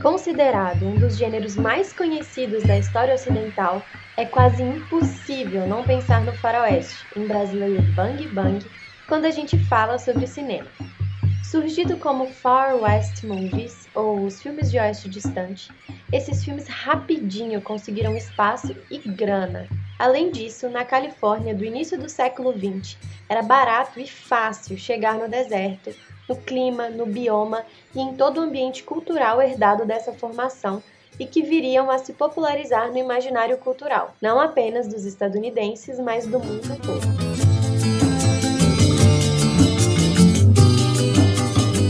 Considerado um dos gêneros mais conhecidos da história ocidental, é quase impossível não pensar no faroeste, em brasileiro Bang Bang, quando a gente fala sobre cinema. Surgido como Far West Movies, ou os filmes de oeste distante, esses filmes rapidinho conseguiram espaço e grana. Além disso, na Califórnia do início do século XX, era barato e fácil chegar no deserto, no clima, no bioma e em todo o ambiente cultural herdado dessa formação e que viriam a se popularizar no imaginário cultural, não apenas dos estadunidenses, mas do mundo todo.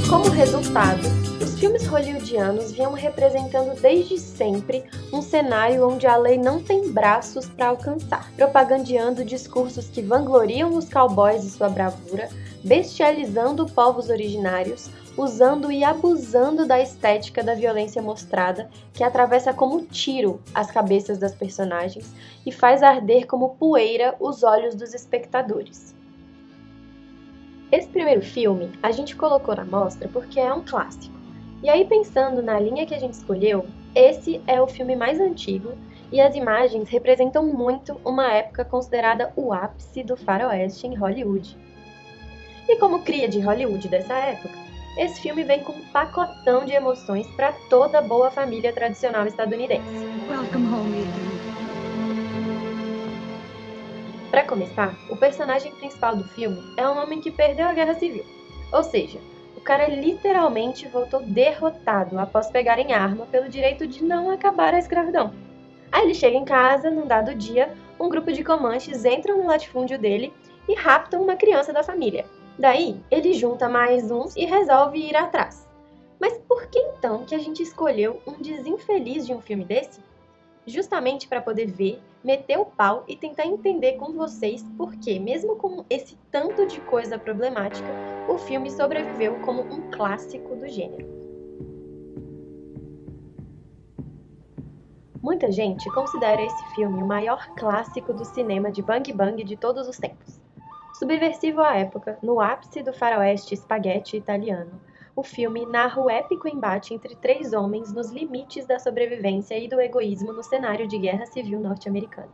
Como resultado, os filmes hollywoodianos vinham representando desde sempre um cenário onde a lei não tem braços para alcançar, propagandeando discursos que vangloriam os cowboys e sua bravura, bestializando povos originários, usando e abusando da estética da violência mostrada, que atravessa como tiro as cabeças das personagens e faz arder como poeira os olhos dos espectadores. Esse primeiro filme a gente colocou na mostra porque é um clássico. E aí, pensando na linha que a gente escolheu, esse é o filme mais antigo e as imagens representam muito uma época considerada o ápice do faroeste em Hollywood. E como cria de Hollywood dessa época, esse filme vem com um pacotão de emoções para toda boa família tradicional estadunidense. Welcome home, Ethan. Para começar, o personagem principal do filme é um homem que perdeu a Guerra Civil. Ou seja, o cara literalmente voltou derrotado após pegar em arma pelo direito de não acabar a escravidão. Aí ele chega em casa, num dado dia, um grupo de comanches entram no latifúndio dele e raptam uma criança da família. Daí, ele junta mais uns e resolve ir atrás. Mas por que então que a gente escolheu um desinfeliz de um filme desse? Justamente para poder ver, meter o pau e tentar entender com vocês por que, mesmo com esse tanto de coisa problemática, o filme sobreviveu como um clássico do gênero. Muita gente considera esse filme o maior clássico do cinema de Bang Bang de todos os tempos. Subversivo à época, no ápice do faroeste espaguete italiano, o filme narra o épico embate entre três homens nos limites da sobrevivência e do egoísmo no cenário de guerra civil norte-americana.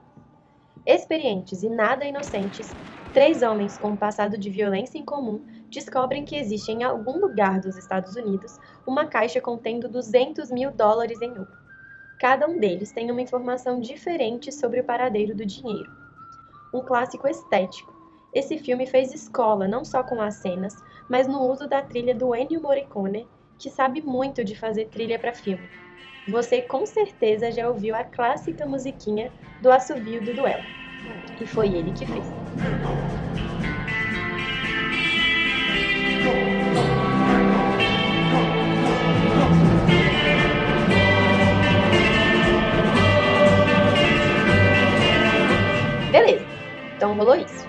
Experientes e nada inocentes, três homens com um passado de violência em comum descobrem que existe em algum lugar dos Estados Unidos uma caixa contendo $200 mil em ouro. Cada um deles tem uma informação diferente sobre o paradeiro do dinheiro. Um clássico estético. Esse filme fez escola não só com as cenas, mas no uso da trilha do Ennio Morricone, que sabe muito de fazer trilha para filme. Você com certeza já ouviu a clássica musiquinha do assovio do duelo. E foi ele que fez. Beleza, então rolou isso.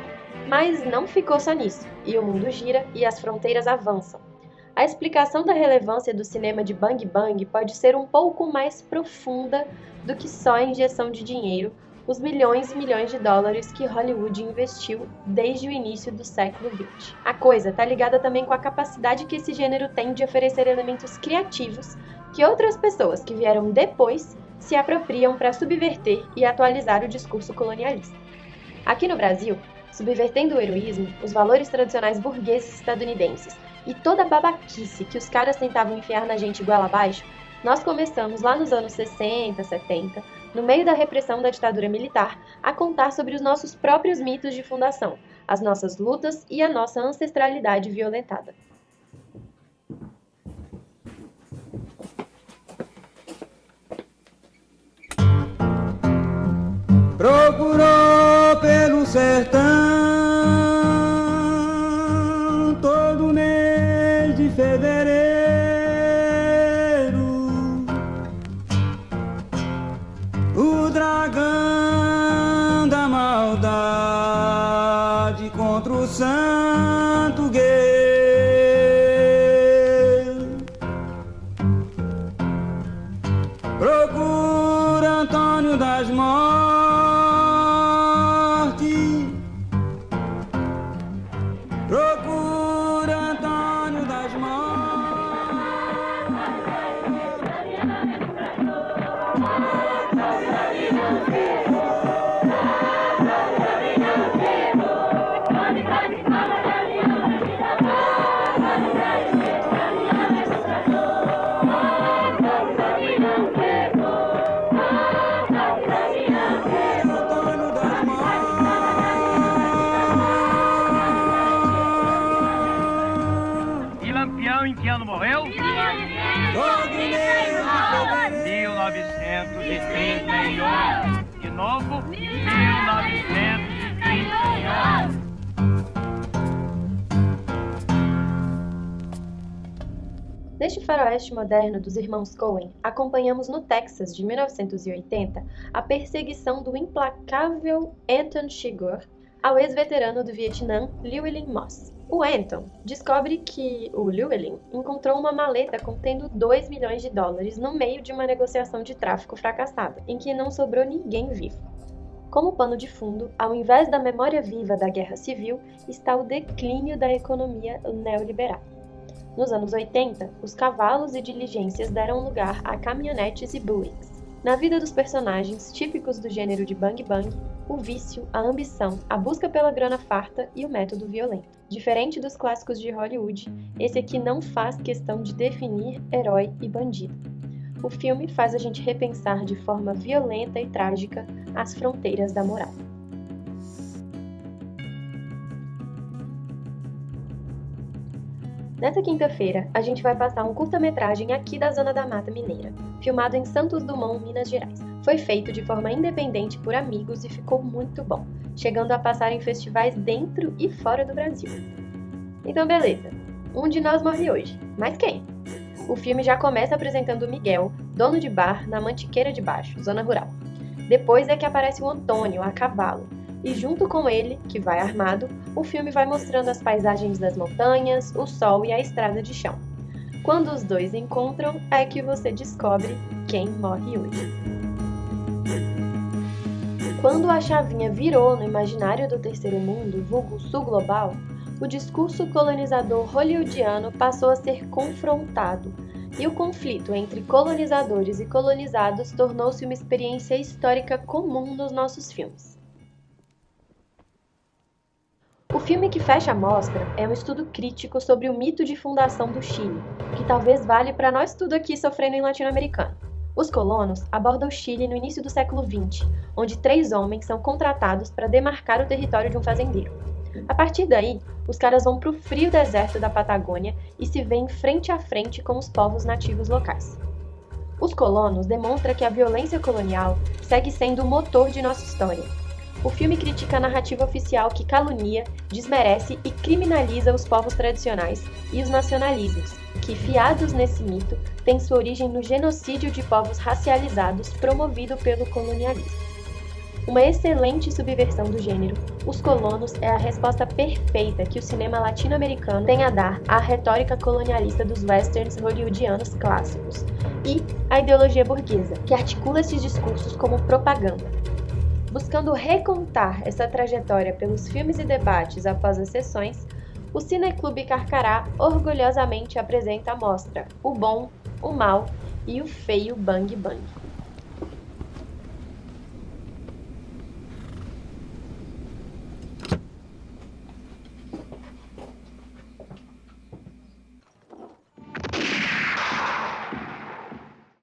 Mas não ficou só nisso, e o mundo gira e as fronteiras avançam. A explicação da relevância do cinema de Bang Bang pode ser um pouco mais profunda do que só a injeção de dinheiro, os milhões e milhões de dólares que Hollywood investiu desde o início do século XX. A coisa tá ligada também com a capacidade que esse gênero tem de oferecer elementos criativos que outras pessoas que vieram depois se apropriam para subverter e atualizar o discurso colonialista. Aqui no Brasil, subvertendo o heroísmo, os valores tradicionais burgueses estadunidenses e toda a babaquice que os caras tentavam enfiar na gente goela abaixo, nós começamos lá nos anos 60, 70, no meio da repressão da ditadura militar, a contar sobre os nossos próprios mitos de fundação, as nossas lutas e a nossa ancestralidade violentada. Procurou pelo sertão todo mês de fevereiro o dragão da maldade contra o santo guerreiro. Procura Antônio das Mortes, procura Antônio das Mortes. faroeste moderno dos irmãos Coen, acompanhamos no Texas de 1980 a perseguição do implacável Anton Chigurh ao ex-veterano do Vietnã, Llewellyn Moss. O Anton descobre que o Llewellyn encontrou uma maleta contendo $2 milhões no meio de uma negociação de tráfico fracassada, em que não sobrou ninguém vivo. Como pano de fundo, ao invés da memória viva da Guerra Civil, está o declínio da economia neoliberal. Nos anos 80, os cavalos e diligências deram lugar a caminhonetes e Buicks. Na vida dos personagens típicos do gênero de bang bang, o vício, a ambição, a busca pela grana farta e o método violento. Diferente dos clássicos de Hollywood, esse aqui não faz questão de definir herói e bandido. O filme faz a gente repensar de forma violenta e trágica as fronteiras da moral. Nessa quinta-feira, a gente vai passar um curta-metragem aqui da Zona da Mata Mineira, filmado em Santos Dumont, Minas Gerais. Foi feito de forma independente por amigos e ficou muito bom, chegando a passar em festivais dentro e fora do Brasil. Então beleza, um de nós morre hoje, mas quem? O filme já começa apresentando o Miguel, dono de bar na Mantiqueira de Baixo, zona rural. Depois é que aparece o Antônio, a cavalo, e junto com ele, que vai armado, o filme vai mostrando as paisagens das montanhas, o sol e a estrada de chão. Quando os dois encontram, é que você descobre quem morre hoje. Quando a chavinha virou no imaginário do terceiro mundo, vulgo sul global, o discurso colonizador hollywoodiano passou a ser confrontado, e o conflito entre colonizadores e colonizados tornou-se uma experiência histórica comum nos nossos filmes. O filme que fecha a mostra é um estudo crítico sobre o mito de fundação do Chile, que talvez vale para nós tudo aqui sofrendo em latino-americano. Os colonos abordam o Chile no início do século XX, onde 3 homens são contratados para demarcar o território de um fazendeiro. A partir daí, os caras vão para o frio deserto da Patagônia e se veem frente a frente com os povos nativos locais. Os colonos demonstram que a violência colonial segue sendo o motor de nossa história. O filme critica a narrativa oficial que calunia, desmerece e criminaliza os povos tradicionais e os nacionalismos, que, fiados nesse mito, têm sua origem no genocídio de povos racializados promovido pelo colonialismo. Uma excelente subversão do gênero, Os Colonos é a resposta perfeita que o cinema latino-americano tem a dar à retórica colonialista dos westerns hollywoodianos clássicos e à ideologia burguesa, que articula esses discursos como propaganda. Buscando recontar essa trajetória pelos filmes e debates após as sessões, o Cineclube Carcará orgulhosamente apresenta a mostra O Bom, o Mal e o Feio Bang Bang.